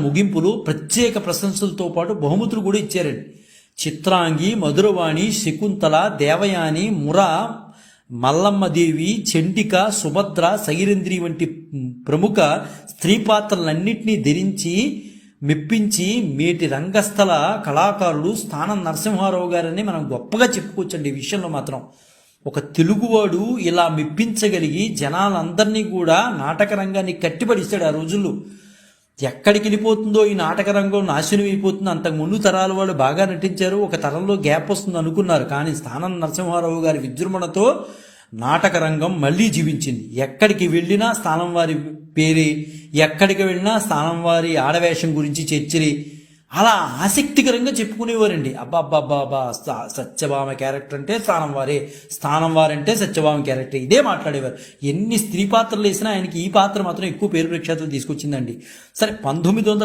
ముగింపులో ప్రత్యేక ప్రశంసలతో పాటు బహుమతులు కూడా ఇచ్చారండి. చిత్రాంగి, మధురవాణి, శకుంతల, దేవయాని, ముర, మల్లమ్మదేవి, చండిక, సుభద్ర, సైరంధ్రి వంటి ప్రముఖ స్త్రీ పాత్రలన్నింటినీ ధరించి మెప్పించి మేటి రంగస్థల కళాకారుడు స్థానం నరసింహారావు గారని మనం గొప్పగా చెప్పుకోవచ్చండి. ఈ విషయంలో మాత్రం ఒక తెలుగువాడు ఇలా మెప్పించగలిగి జనాలందరినీ కూడా నాటక రంగాన్ని కట్టిపడిస్తాడు. ఆ రోజుల్లో ఎక్కడికి వెళ్ళిపోతుందో ఈ నాటక రంగం నాశనం అయిపోతుంది. అంతకు ముందు తరాల వాళ్ళు బాగా నటించారు, ఒక తరంలో గ్యాప్ వస్తుంది అనుకున్నారు. కానీ స్థానం నరసింహారావు గారి విజృంభణతో నాటక రంగం మళ్ళీ జీవించింది. ఎక్కడికి వెళ్ళినా స్థానం వారి పేరే, ఎక్కడికి వెళ్ళినా స్థానం వారి ఆడవేషం గురించి చర్చలే, అలా ఆసక్తికరంగా చెప్పుకునేవారండి. అబ్బాబ్బాబ్బా, సత్యభామ క్యారెక్టర్ అంటే స్థానం వారే, స్థానం వారంటే సత్యభామ క్యారెక్టర్, ఇదే మాట్లాడేవారు. ఎన్ని స్త్రీ పాత్రలు వేసినా ఆయనకి ఈ పాత్ర మాత్రం ఎక్కువ పేరు ప్రఖ్యాతులు తీసుకొచ్చిందండి. సరే, 1900